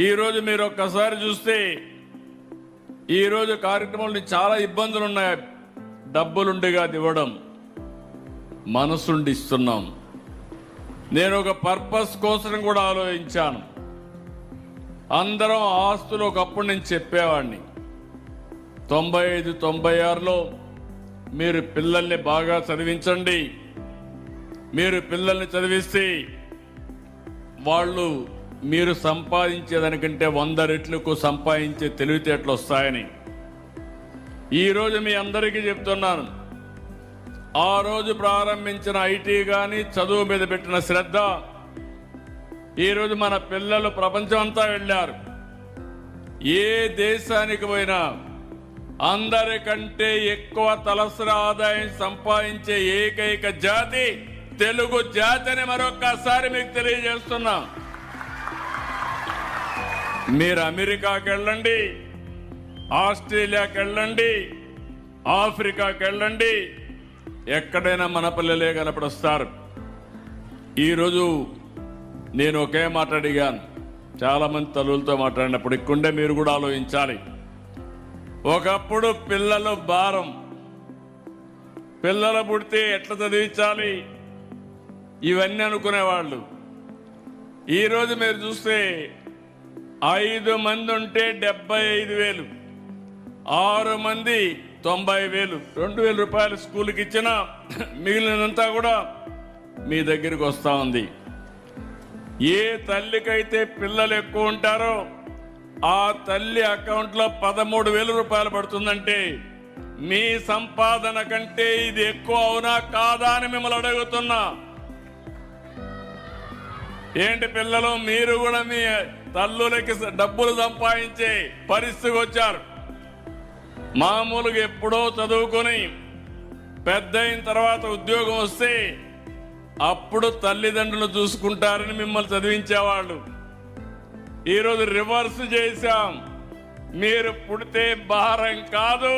ఈరోజు మీరు ఒక్కసారి చూస్తే ఈరోజు కార్యక్రమంలో చాలా ఇబ్బందులు ఉన్నాయి. డబ్బులుండిగా ఇవ్వడం, మనసుండి ఇస్తున్నాం. నేను ఒక పర్పస్ కోసం కూడా ఆలోచించాను. అందరం ఆస్తులు ఒకప్పుడు నేను చెప్పేవాడిని. 95, 96లో మీరు పిల్లల్ని బాగా చదివించండి. మీరు పిల్లల్ని చదివిస్తే వాళ్ళు మీరు సంపాదించేదానికంటే 100 రెట్లకు సంపాదించే తెలివితేటలు వస్తాయని ఈరోజు మీ అందరికీ చెప్తున్నాను. ఆ రోజు ప్రారంభించిన ఐటీ కానీ చదువు మీద పెట్టిన శ్రద్ధ, ఈరోజు మన పిల్లలు ప్రపంచం అంతా వెళ్ళారు. ఏ దేశానికి పోయినా అందరికంటే ఎక్కువ తలసరి ఆదాయం సంపాదించే ఏకైక జాతి తెలుగు జాతి అని మరొక్కసారి మీకు తెలియజేస్తున్నా. మీరు అమెరికాకి వెళ్ళండి, ఆస్ట్రేలియాకి వెళ్ళండి, ఆఫ్రికాకి వెళ్ళండి, ఎక్కడైనా మన పిల్లలే కనపడొస్తారు. ఈరోజు నేను ఒకే మాట అడిగాను. చాలామంది తల్లులతో మాట్లాడినప్పుడు ఇక్కడే మీరు కూడా ఆలోచించాలి. ఒకప్పుడు పిల్లలు భారం, పిల్లలు పుడితే ఎట్లా చదివించాలి ఇవన్నీ అనుకునేవాళ్ళు. ఈరోజు మీరు చూస్తే 5 మంది ఉంటే 75,000, 6 మంది 90,000, 2,000 రూపాయలు స్కూల్కి ఇచ్చినా మిగిలినంతా కూడా మీ దగ్గరికి వస్తూ ఉంది. ఏ తల్లికైతే పిల్లలు ఎక్కువ ఉంటారో ఆ తల్లి అకౌంట్లో 13,000 రూపాయలు పడుతుందంటే మీ సంపాదన కంటే ఇది ఎక్కువ అవునా కాదా అని మిమ్మల్ని అడుగుతున్నా. ఏంటి పిల్లలు, మీరు కూడా మీ తల్లులకి డబ్బులు సంపాదించే పరిస్థితికి వచ్చారు. మామూలుగా ఎప్పుడో చదువుకొని పెద్ద అయిన తర్వాత ఉద్యోగం వస్తే అప్పుడు తల్లిదండ్రులు చూసుకుంటారని మిమ్మల్ని చదివించేవాళ్ళు. ఈరోజు రివర్స్ చేశాం. మీరు పుడితే భారం కాదు,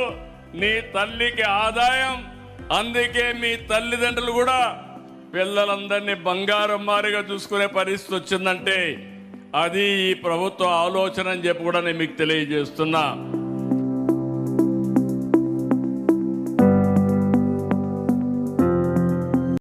నీ తల్లికి ఆదాయం. అందుకే మీ తల్లిదండ్రులు కూడా పిల్లలందరినీ బంగారం మారిగా చూసుకునే పరిస్థితి వచ్చిందంటే అది ఈ ప్రభుత్వ ఆలోచన అని చెప్పి కూడా నేను మీకు తెలియజేస్తున్నా.